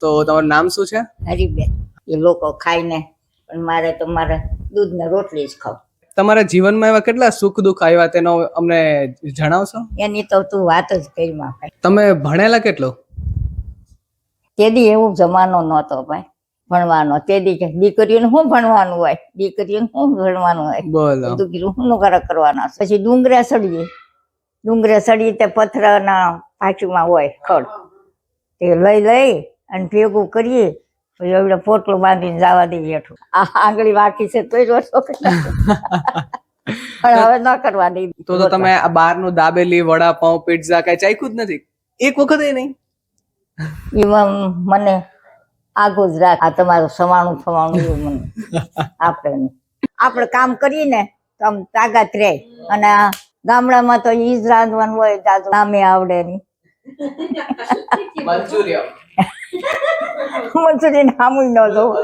તો તમારું નામ શું છે? હરીબેન. એ લોકો ખાઈને પણ મારે તો મારે દૂધ ને રોટલી જ ખાવ. તમારા જીવનમાં એવા કેટલા સુખ દુઃખ આવ્યા તેનો અમને જણાવશો? એની તો તું વાત જ કરી માં ભાઈ. તમે ભણેલા કેટલો? તેદી એવું જમાનો નહોતો ભાઈ ભણવાનો. તેદી કે દીકરીઓને શું ભણવાનું હોય, દીકરીઓને શું ભણવાનું હોય, બોલો. બધું કીધું શું કરવાના. પછી ડુંગરે સડીએ તે પથ્થરના પાછુમાં હોય ખડ, તે લઈ અને ભેગું કરીએ પછી એવડે પોટલો બાંધીને જવા દઈએ હેઠું. આ આંગળી વાંકી છે તોય રોટલો પણ હવે ન કરવા દઈ. તો તમે આ બહારનું દાબેલી, વડાપાઉં, પિઝા કઈ ચાખ્યું જ નથી એક વખત નહીં? એમાં મને આગળ જ રાખ, આ તમારું સવાણું એવું મને આપણે કામ કરીએ ને તો આમ તાકાત રહે. અને ગામડામાં તો ઈ જ રાંધવાનું હોય, નામે આવડે નહીં. મંચુરિયન નામું ન જોવું.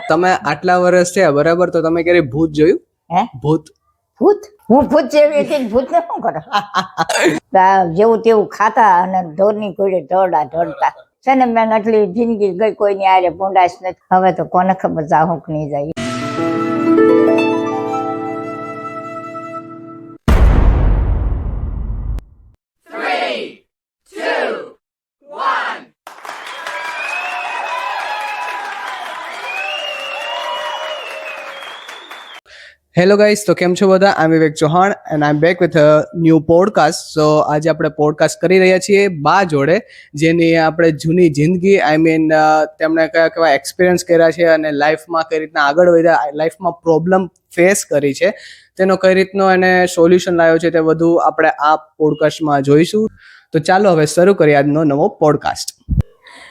તમે આટલા વર્ષ થયા બરાબર, તો તમે ક્યારે ભૂત જોયું? હે? ભૂત? હું ભૂત જેવી હતી, ભૂત ને શું કરે? જેવું તેવું ખાતા અને ઢોરની ઘોડે ઢળતા છે ને. મેં આટલી જિંદગી ગઈ કોઈની આરે ભૂંડાશ નથી. હવે તો કોને ખબર જાહું કે નહીં જાય. હેલો ગાઈસ, તો કેમ છો બધા? I am Vivek Chauhan and I am back with a new podcast. So આજે આપણે પોડકાસ્ટ કરી રહ્યા છીએ બા જોડે, જેની આપણે જૂની જિંદગી તેમણે કયા કયા એક્સપિરિયન્સ કર્યા છે અને લાઈફમાં કઈ રીતના આગળ વધ્યા, લાઈફમાં પ્રોબ્લેમ ફેસ કરી છે, તેનો કઈ રીતનો એને સોલ્યુશન લાવ્યો છે, તે બધું આપણે આ પોડકાસ્ટમાં જોઈશું. તો ચાલો હવે શરૂ કરીએ આજનો નવો પોડકાસ્ટ.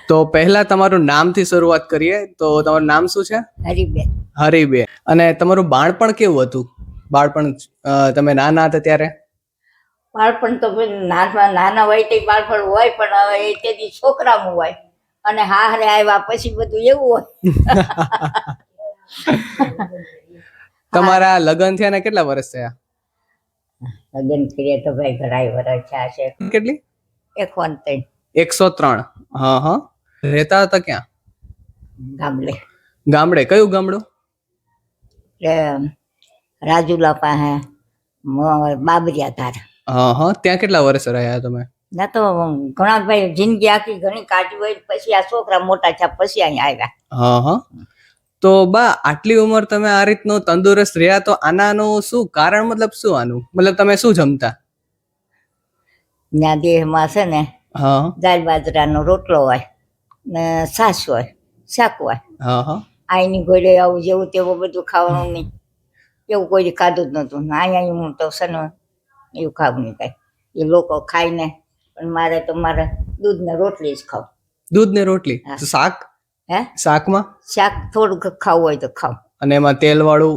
તો પહેલા તમારું નામથી શરૂઆત કરીએ. તો તમારું નામ શું છે? હરીબેન. હરીબેન. અને તમારું બાળપણ કેવું હતું? બાળપણ તમે નાના હતા ત્યારે? બાળપણ તો નાના હોય તે બાળપણ હોય, પણ હવે એ તેથી છોકરાનું હોય અને હારે આવ્યા પછી બધું એવું હોય. તમારા લગ્ન થયા ને કેટલા વર્ષ થયા? લગ્ન કર્યા તો ભાઈ ઘણા વર્ષ થયા છે. કેટલી? 103. 103. હા હા. રહેતા હતા ક્યાં? ગામડે. કયું ગામડું? રાજુલા પાસે બાબરિયા ધાર. હા હા. ત્યાં કેટલા વર્ષ રહ્યા તમે? ના તો ઘણા ભાઈ જિંદગી આખી ઘણી કાઢી હોય, પછી આ છોકરા મોટા થયા પછી અહીંયા આવ્યા. હા હા. તો બા આટલી ઉંમર તમે આ રીતનું તંદુરસ્ત રહ્યા, તો આનાનું શું કારણ? મતલબ શું આનું મતલબ તમે શું જમતા? ત્યાં દેહમાં છે ને દાળ બાજરાનો રોટલો હોય ને છાશ હોય, શાક હોય. હા હા. આઈની ઘોડે આવું જેવું તેવું બધું ખાવાનું નહીં, એવું કોઈ ખાધું જ નતું. અહીંયા હું તો છે ને એવું ખાવું નહીં કાંઈ. એ લોકો ખાઈને પણ મારે દૂધ ને રોટલી જ ખાવ. દૂધ ને રોટલી? શાક? હે? શાક થોડુંક ખાવું હોય તો ખાવ. અને એમાં તેલ વાળું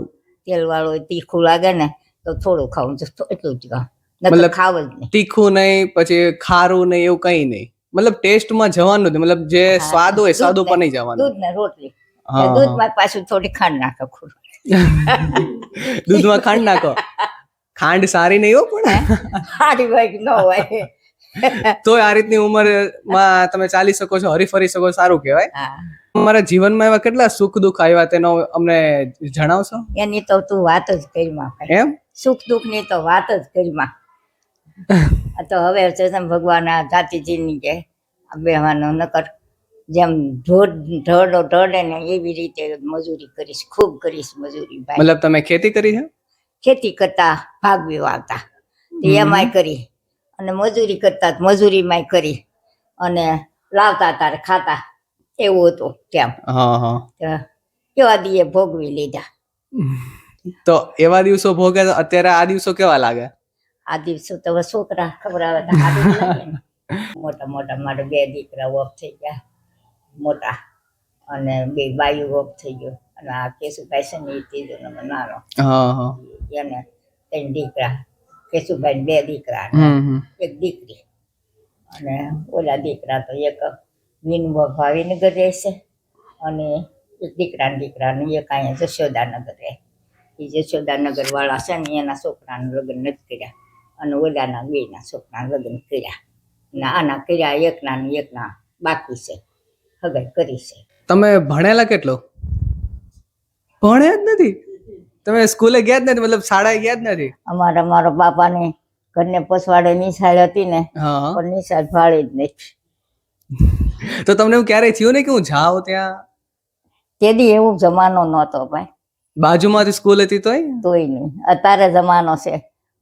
તીખું લાગે ને તો થોડું ખાવું, એટલું જ ખાવ. મતલબ ખાવ જ નહીં. તીખું નહીં, પછી ખારું નહીં, એવું કઈ નહીં. મતલબ ટેસ્ટમાં જવાનું નથી, મતલબ જે સ્વાદ હોય સ્વાદ ઉપર નહીં જવાનું. દૂધ ને રોટલી. દૂધમાં પાછું થોડી ખાંડ નાખો. દૂધમાં ખાંડ નાખો? ખાંડ સારી નહીં હો, પણ સારી હોય ન હોય તોય આ રીતની ઉંમરમાં તમે ચાલી શકો છો, હરીફરી શકો, સારું કહેવાય. તમારા જીવનમાં એવા કેટલા સુખ દુઃખ આવ્યા તેનો અમને જણાવશો? એની તો તું વાત જ કરી માં. એમ? સુખ દુઃખ ની તો વાત જ કરી માં. તો હવે ભગવાન આ જાતિજીની કે બેહવાનો નકર જેમ ઢળે ને એવી રીતે મજૂરી કરીશ, ખૂબ કરીશ મજૂરી. મતલબ તમે ખેતી કરી છે? ખેતી કરતા ભાગવી વાવતા એમાંય કરી, અને મજૂરી કરતા મજૂરીમાંય કરી, અને લાવતા તારે ખાતા, એવું હતું તેમ. કેવા દીએ ભોગવી લીધા. તો એવા દિવસો ભોગ્યા, અત્યારે આ દિવસો કેવા લાગે? આ દિવસો તો છોકરા ખબર આવે મોટા મોટા. મારે 2 દીકરા ઓફ થઈ ગયા મોટા, અને 2 બાયું ઓફ થઈ ગયો. અને આ કેશુભાઈ છે ને એ 3 નંબર નાનો, એને 3 દીકરા. કેશુભાઈ 2 દીકરા, 1 દીકરી. અને ઓલા દીકરા તો એક ભાવીનગર રહે છે, અને એક દીકરા ને એક અહીંયા જશોદાનગર રહે. એ જશોદાનગર વાળા છે ને એના છોકરાનું લગ્ન નથી કર્યા, અને ઓલાના 2 છોકરાના લગ્ન કર્યા. ને આના કર્યા, એકના બાકી છે. હગાઈ કરી છે. તમે ભણેલા કેટલો? ભણ્યા જ નથી? તમે સ્કૂલે ગયા જ નથી, મતલબ શાળાએ ગયા જ નથી? મારા બાપાની ઘરને પસવાડે નિશાળ હતી ને, હા. પણ નિશાળ ભાળી જ નથી. તો તમને એવું ક્યારેય થયું ને કે હું જાઉં ત્યાં? તેદી એવું જમાનો નહોતો ભાઈ. બાજુમાંથી સ્કૂલ હતી તોય? તોય નહીં. અત્યારે જમાનો છે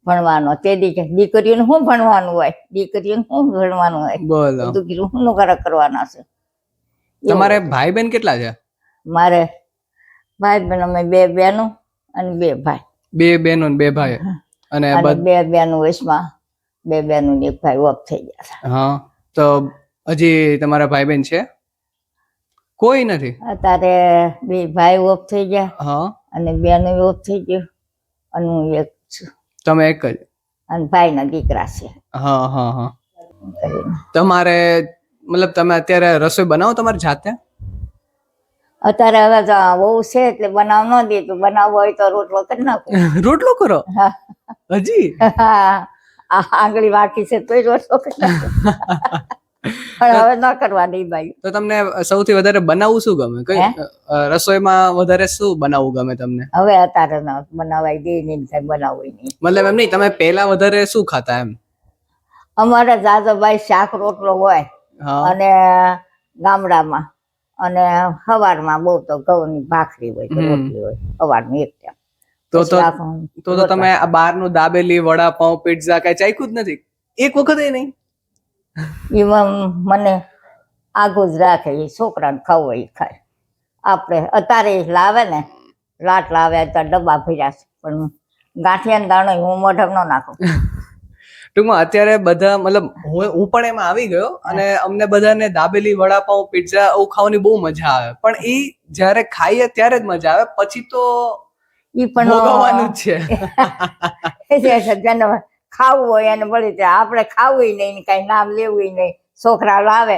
ભણવાનો. તેદી કે દીકરીઓને શું ભણવાનું હોય, દીકરીઓને શું ભણવાનું હોય, બોલો. બધું કીધું શું કરવાના છે. તમારે ભાઈ બહેન કેટલા છે? મારે ભાઈ બહેન અમે 2 બહેનો અને 2 ભાઈ. 2 બહેનો ને 2 ભાઈ. અને અને 2 બહેનો વયસમાં, 2 બહેનો ને 1 ભાઈ ઓફ થઈ ગયા છે. હા, તો હજી તમારા ભાઈ બહેન છે? કોઈ નથી? અત્યારે 2 ભાઈ ઓફ થઈ ગયા હા. અને બહેનો ઓફ થઈ ગયો અને હું એક છું. તમે એક જ? અને ભાઈના દીકરા છે. હા હા હા. તમારે મતલબ તમે અત્યારે રસોઈ બનાવો તમારી જાતે? અત્યારે હવે તો બહુ છે એટલે બનાવ ન દે, તો બનાવવો હોય તો રોટલો કરી નાખું. રોટલો કરો? હા. હજી? આંગળી વાકી છે તોય રોટલો કરી નાખું. પણ હવે ન કરવા દઈ ભાઈ. તો તમને સૌથી વધારે બનાવવું શું ગમે? કઈ રસોઈમાં વધારે શું બનાવવું ગમે તમને? હવે અત્યારે ન બનાવાય દે નહીં, કઈ બનાવવું નહીં. મતલબ એમ નહીં, તમે પહેલા વધારે શું ખાતા એમ? અમારે દાદાભાઈ શાક રોટલો હોય હા. અને ગામડામાં અને સવારમાં બહુ તો ઘઉંની ભાખરી હોય કે રોટલી હોય સવારમાં એક ટાઈમ. તો તમે આ બહારનું દાબેલી, વડાપાઉં, પિઝા કઈ ચાખ્યું જ નથી એક વખત? નહીં. એમાં મને આગું જ રાખે, એ છોકરાને ખાવું હોય એ ખાય. આપણે અત્યારે લાવે ને, લાટ લાવે તો ડબ્બા ભર્યા છે, પણ ગાંઠિયા દાણો હું મોઢામાં ન નાખું. ટૂંકમાં અત્યારે બધા મતલબ હું પણ એમાં આવી ગયો અને અમને બધાને દાબેલી, વડાપાઉં, પિઝા એવું ખાવાની બહુ મજા આવે, પણ એ જ્યારે ખાઈએ ત્યારે જ મજા આવે, પછી તો ઈ પણ ભોગવવાનું જ છે. જેને ખાવું હોય એને મળી જાય. આપણે ખાવું નહીં, કઈ નામ લેવું નહીં. છોકરા લાવે,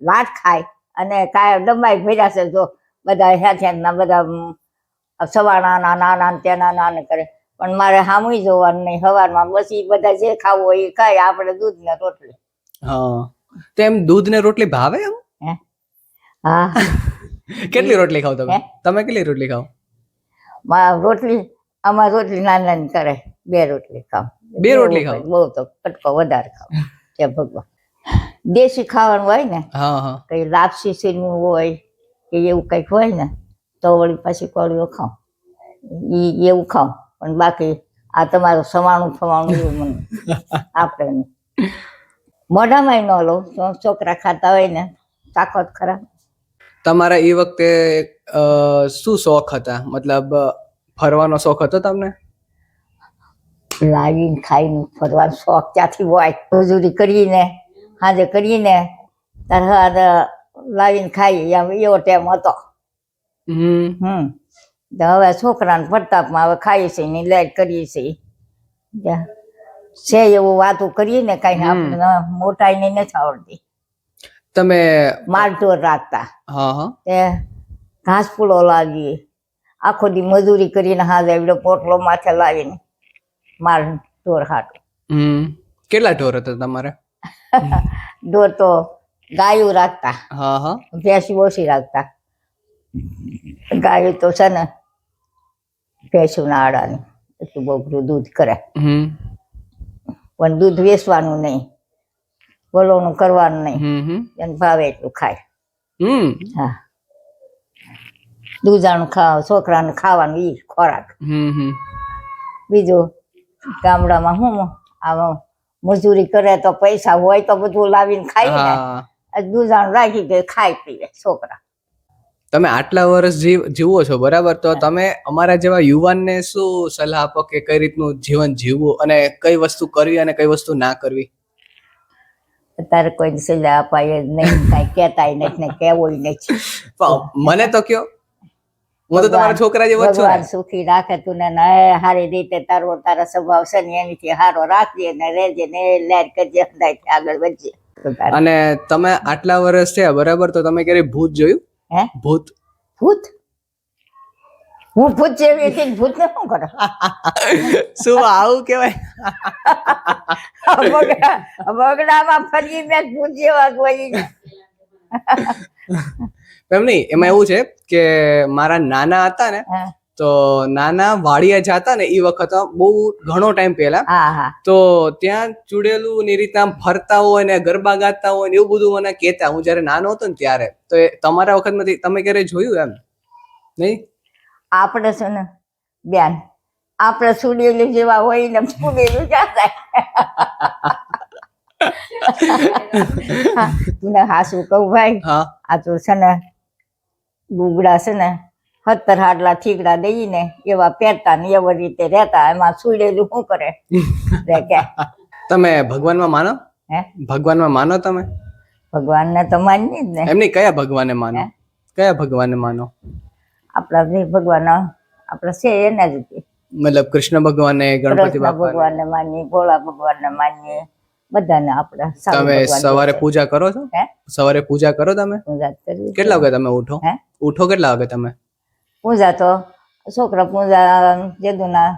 લાટ ખાય અને કાંઈ ડબ્બા ભર્યા છે. જો બધા હેઠના બધા સવારના નાના તેના નાના કરે, પણ મારે સામું જોવાનું નહીં. સવારમાં બસ એ બધા જે ખાવું હોય એ ખાય. આપણે દૂધ ને રોટલી. હા, તેમ દૂધ ને રોટલી ભાવે એમ? હા. કેટલી રોટલી ખાવ તમે? તમે કેટલી રોટલી ખાવ? રોટલી આમાં રોટલી નાની નાની કરે, 2 રોટલી ખાવ. 2 રોટલી ખાવ? બહુ તો કટકો વધારે ખાવ. કે ભગવાન દેશી ખાવાનું હોય ને, હા હા, કઈ લાપસી સીનું હોય કે એવું કંઈક હોય ને, તો વળી પછી કોળીઓ ખાવ. એવું ખાવ. પણ બાકી આ તમારું સવાણું ફવાણું એવું મને આપણે નહીં. મોઢામાં ન લો. છોકરા ખાતા હોય ને, તાકાત ખરા. તમારા એ વખતે શું શોખ હતા? મતલબ ફરવાનો શોખ હતો તમને? લાવીને ખાઈને ફરવાનો શોખ ક્યાંથી હોય? મજૂરી કરીને સાંજે કરીને ત્યારે લાવીને ખાઈ, એવો ટાઈમ હતો. હવે છોકરાને પ્રતાપમાં હવે ખાઈએ છીએ ને લાઈટ કરીએ છીએ. છે એવું વાતો કરીએ ને, કઈ આપણે મોટાઈ ને નથી આવડતી. તમે માલઢોર રાખતા? હા હા. તે ઘાસ પૂળો લાવીએ, આખો દી મજૂરી કરીને હાજર એવડો પોટલો માથે લાવીને માલ ઢોર હાટું. કેટલા ઢોર હતા તમારે? ઢોર તો ગાયું રાખતા. હા હા. ભેંસી ઓછી રાખતા. ગાયું તો છે ને ભેંસું ના આડાની એટલું બહુ દૂધ કરે, પણ દૂધ વેચવાનું નહીં, બોલોનું કરવાનું નહીં. એને ભાવે એટલું ખાય. હા, દૂધાણું ખાવા છોકરાને ખાવાનું ઈ ખોરાક. બીજું ગામડામાં શું આમાં મજૂરી કરે તો પૈસા હોય તો બધું લાવીને ખાઈ ને, દૂધાણું રાખી કે ખાઈ પીવે છોકરા. તમે આટલા વર્ષ જીવો છો બરાબર, તો તમે અમારા જેવા યુવાનને શું સલાહ આપો કે કઈ રીતનું જીવન જીવવું અને કઈ વસ્તુ કરવી અને કઈ વસ્તુ ના કરવી? અત્યારે કોઈ સલાહ અપાય જ નહીં, કઈ કહેતાય નથી ને કહેવું નથી. મને તો કયો, હું તો તમારા છોકરા જેવો જ છું. ભગવાન સુખી રાખે તું ને સારી રીતે તારા સ્વભાવ છે ને એનીથી સારો રાખજે ને રહેજે ને લેર કરજે, આગળ વધજે. અને તમે આટલા વર્ષ થયા બરાબર, તો તમે ક્યારે ભૂત જોયું? હે? ભૂત? ભૂત? હું ભૂત જેવી હતી, ભૂત ને શું કરો? શું આવું કેવાય? બગડામાં ફરી મેં ભૂત જેવા ગોઈ. એમ નહીં, એમાં એવું છે કે મારા નાના હતા ને, હા તો નાના વાડિયા જાતા ને એ વખત બહુ ઘણો ટાઈમ પહેલા, હા હા તો ત્યાં ચૂડેલું ની રીતે આમ ફરતા હોય ને ગરબા ગાતા હોય ને એવું બધું મને કહેતા, હું જયારે નાનો હતો ને ત્યારે. તો એ તમારા વખતમાંથી તમે ક્યારે જોયું એમ? નહીં? આપણે છે ને બેન, આપણે સુડેલું જેવા હોય ને સુડેલું ક્યાં થાય. તું હાસું કહું ભાઈ, હા આ તો છે ને ગુગડા છે ને 17 હાડલા ઠીકડા દઈને એવા પહેરતા ને એવી રીતે રહેતા, એમાં સુડેલું શું કરે રે કે. તમે ભગવાનમાં માનો? હે ભગવાનમાં માનો તમે? ભગવાનને તો માનીએ જ ને. એમ નહીં, કયા ભગવાને માનો? હે? કયા ભગવાને માનો? આપણા જે ભગવાન આપણે છે એને જ તે. મતલબ કૃષ્ણ ભગવાને, ગણપતિ કૃષ્ણ બાપા? ભગવાનને માનીએ, ભોળા ભગવાનને માનીએ, બધાને આપણે સારું તમે ભગવાન સવારે છે. પૂજા કરો છો? હે સવારે પૂજા કરો તમે? પૂજા કરવી છે. કેટલા વાગે તમે ઉઠો? હે ઉઠો કેટલા વાગે તમે? પૂજા તો છોકરા પૂજા જેદુના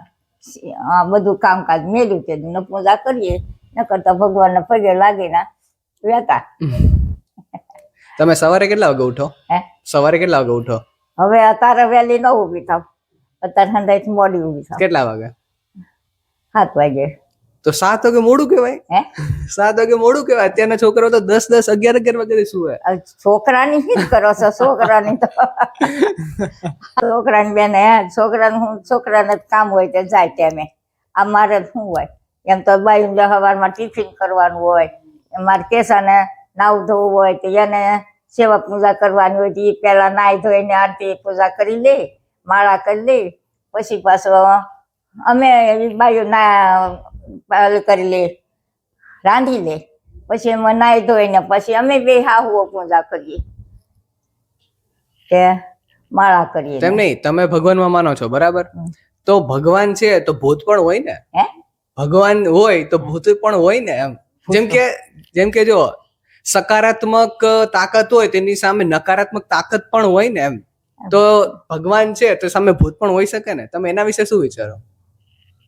આ બધું કામકાજ મેળ્યું તેદુને પૂજા કરીએ, ન કરતા ભગવાનને પગે લાગીને રહેતા. તમે સવારે કેટલા વાગે ઉઠો? હે સવારે કેટલા વાગે ઉઠો? હવે અત્યારે વહેલી ન ઊભી થાવ, અત્યારે ઠંડાઈ મોડી ઊભી થાવ, કેટલા વાગે? 7 વાગે. તો 7 વાગે મોડું કહેવાય? હે 7 વાગે મોડું કહેવાય? અત્યારના છોકરાઓ તો 10, 11 વાગે સુવે. આ છોકરાની જ કરો છો? છોકરાની તો છોકરાની બેન હે, છોકરાને જ કામ હોય તે જાય ટાઈમે. આ મારે શું હોય એમ તો બાઈ સવારમાં ટિફિન કરવાનું હોય, મારે કેસાને નાવું ધોવું હોય તો એને સેવા પૂજા કરવાની હોય તો એ પહેલા નાહી ધોઈને આરતી પૂજા કરી લે, માળા કરી લે, પછી પાછો અમે બાઈઓ ના કરી લે, રાંધી લે, પછી એમાં નાહી ધોઈને પછી અમે બે હાહુઓ પૂજા કરીએ કે માળા કરીએ. તેમ નહીં, તમે ભગવાનમાં માનો છો બરાબર, તો ભગવાન છે તો ભૂત પણ હોય ને? હે ભગવાન હોય તો ભૂત પણ હોય ને એમ. જેમ કે જો સકારાત્મક તાકાત હોય તેની સામે નકારાત્મક તાકાત પણ હોય ને એમ. તો ભગવાન છે તો સામે ભૂત પણ હોઈ શકે ને. તમે એના વિશે શું વિચારો?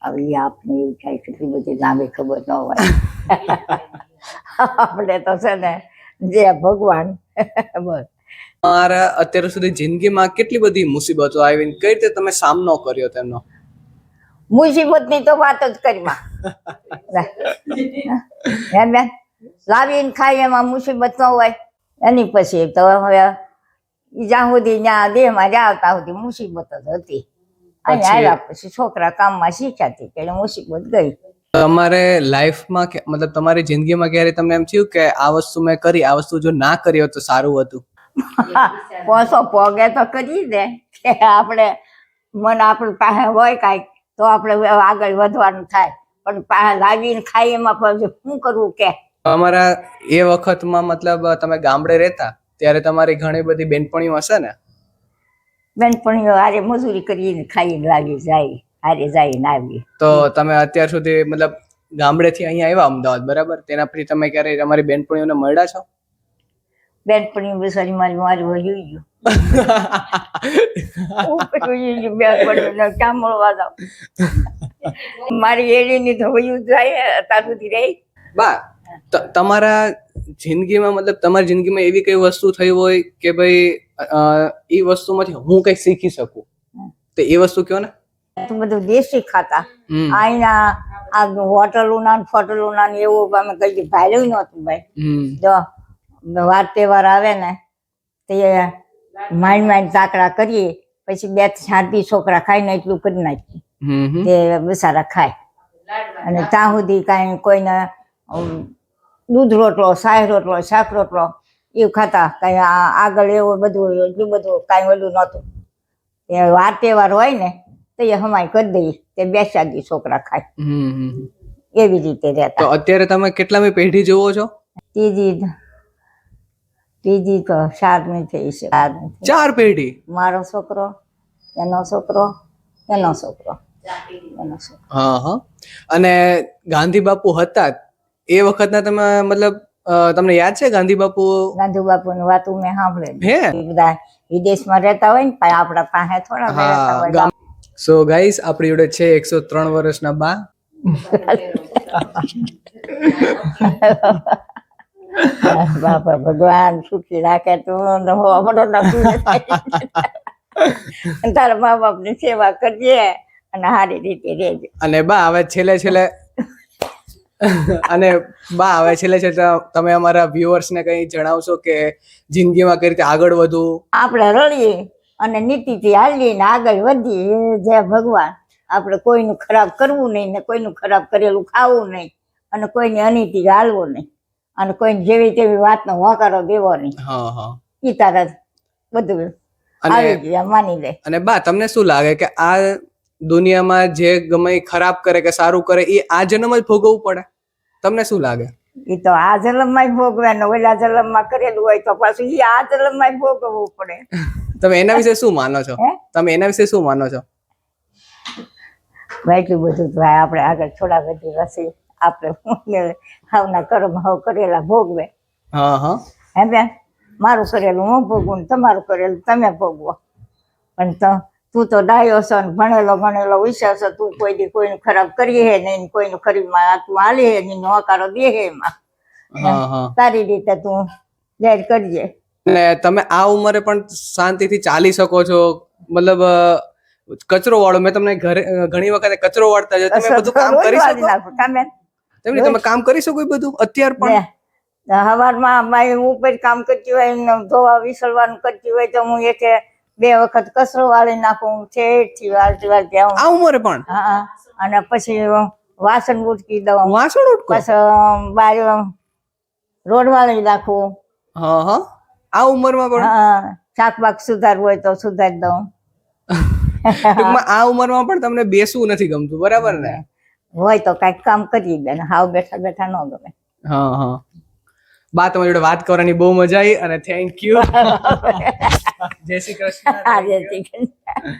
હવે આપને એવું થાય કેટલી બધી લાંબી ખબર ન હોય. આપણે તો છે ને જે ભગવાન બસ. તમારા અત્યાર સુધી જિંદગીમાં કેટલી બધી મુસીબતો આવી, કઈ રીતે તમે સામનો કર્યો તેમનો? મુસીબતની તો વાત જ કરીમાં. હે બેન, લાવીને ખાઈ એમાં મુસીબત ન હોય એની પછી તો હવે જ્યાં સુધી ત્યાં દેહમાં જાવતા સુધી મુસીબત જ હતી. અહીંયા આવ્યા પછી છોકરા કામમાં શીખ્યાતી એટલે મુસીબત ગઈ. તમારે લાઈફમાં મતલબ તમારી જિંદગીમાં ક્યારે તમને એમ થયું કે આ વસ્તુ મેં કરી, આ વસ્તુ જો ના કરી હોત તો સારું હતું? પોસો પોગે તો કરી દે કે આપણે મન આપણી પાસે હોય કાંઈક તો આપણે આગળ વધવાનું થાય, પણ પાસે લાવીને ખાઈ એમાં પછી શું કરવું કે. અમારા એ વખતમાં મતલબ તમે ગામડે રહેતા ત્યારે તમારી ઘણી બધી બેનપણીઓ હશે ને? બેનપણીઓ હારે મજૂરી કરીને ખાઈને લાવી જાય, હારે જઈને આવી. તો તમે અત્યાર સુધી મતલબ ગામડેથી અહીંયા આવ્યા અમદાવાદ બરાબર, તેના પછી તમે ક્યારે તમારી બેનપણીઓને મળ્યા છો? બેનપણી બિચારી મારી મારી વહી ગયું. બેનપણીઓને ક્યાં મળવા જાવ? મારી એડીની તો વયું જાય અત્યાર સુધી રહી. બા તમારા જિંદગીમાં મતલબ તમારી જિંદગીમાં એવી કઈ વસ્તુ થઈ હોય કે ભાઈ એ વસ્તુમાંથી હું કઈ શીખી શકું, તો એ વસ્તુ કયો ને. બધું દેશી ખાતા, અહીંના આ હોટલોના ફોટલોના એવું અમે કઈ ભાડ્યું નહોતું ભાઈ. જો વાર તહેવાર આવે ને તે માંડ તાકડા કરીએ, પછી 2-4 છોકરા ખાઈને એટલું કરી નાખીએ તે બિચારા ખાય. અને ત્યાં સુધી કાંઈ કોઈને દૂધ રોટલો, શાહ રોટલો, શાક રોટલો એવું ખાતા. કાંઈ આગળ એવું બધું એટલું બધું કાંઈ ઓલું નહોતું. એ વાર તહેવાર હોય ને તો એ હમાય કરી દઈએ તે 2-4 છોકરા ખાય, એવી રીતે રહેતા. તો અત્યારે તમે કેટલામી પેઢી જોવો છો? ત્રીજી તો 4મી થઈ છે. 4 પેઢી? મારો છોકરો, એનો છોકરો, એનો છોકરો, એનો છોકરો. હા હા. અને ગાંધી બાપુ હતા એ વખતના તમે મતલબ તમને યાદ છે ગાંધી બાપુ? ગાંધી બાપુની વાતો મેં સાંભળેલી. હે બધા વિદેશમાં રહેતા હોય ને પણ આપણા પાસે થોડા રહેતા હોય. સો ગાઈસ આપણી જોડે છે 103 વર્ષના બા. બાપા ભગવાન સુખી રાખે તો આપણો નક્કી થાય. તારા મા બાપ ની સેવા કરજે અને સારી રીતે રહેજે. અને બા હવે છેલ્લે અને બા હવે છેલ્લે તમે અમારા વ્યુઅર્સ ને કઈ જણાવશો કે જિંદગીમાં કઈ રીતે આગળ વધવું? આપણે રળીએ અને નીતિથી હાલીએ ને આગળ વધીએ. એ જય ભગવાન. આપણે કોઈનું ખરાબ કરવું નહીં ને કોઈનું ખરાબ કરેલું ખાવું નહીં અને કોઈની અનીતિ હાલવું નહીં અને કોઈને જેવી તેવી વાતનો હોકારો દેવો નહીં. હા હા. ઈ તારા બધું આવી ગયા માની લે. અને બા તમને શું લાગે કે આ દુનિયામાં જે ગમે એ ખરાબ કરે કે સારું કરે એ આ જન્મ જ ભોગવવું પડે? તમને શું લાગે? ઈ તો આ જન્મમાં ભોગવે ને ઓલા જન્મમાં કરેલું હોય તો પાછું ઈ આ જન્મમાં ભોગવવું પડે. તમે એના વિશે શું માનો છો? હે? તમે એના વિશે શું માનો છો? એટલું બધું તો આપણે આગળ થોડા બધી રસી આપણે હાવના કર્મ હાવ કરેલા ભોગવે. હા હા. હે બેન, મારું કરેલું હું ભોગવું ને તમારું કરેલું તમે ભોગવો. પણ તું તો ડાયો છો ને ભણેલો ગણેલો વિચાર છો. તું કોઈ દી કોઈનું ખરાબ કરીએ હે નહીં, કોઈનું ખરીમાં તું હાલી હે નહીં, હોકારો દે હે એમાં. હા હા. તારી રીતે તું લેર કરજે. અને તમે આ ઉંમરે પણ શાંતિથી ચાલી શકો છો. મતલબ કચરો વાળો, મેં તમને ઘણી વખત કચરો વાળતા જો તમે બધું કામ કરી શકો? તમે તમે કામ કરી શકો એ બધું અત્યાર પણ? સવારમાં મારી ઉપર કામ કરતી હોય ને ધોવા વિસરવાનું કરતી હોય તો હું એકે 2 વખત કચરો વાળી નાખું. ઠેઠથી વાળતી આવું. આ ઉંમરે પણ? હા. અને પછી વાસણ ઉટકી દઉં. વાસણ ઉટકો? પછી બાર રોડ વાળી નાખું. હા હા. આ ઉંમરમાં પણ? હા. શાક બાક સુધારવું હોય તો સુધારી દઉં. ટૂંકમાં આ ઉંમરમાં પણ તમને બેસવું નથી ગમતું, બરાબર ને? હોય તો કઈક કામ કરી દે ને હાવ બેઠા બેઠા ન ગમે. હા હા. બા તમારી જોડે વાત કરવાની બહુ મજા આવી અને થેન્ક યુ. જય શ્રી કૃષ્ણ. હા, જય શ્રી કૃષ્ણ.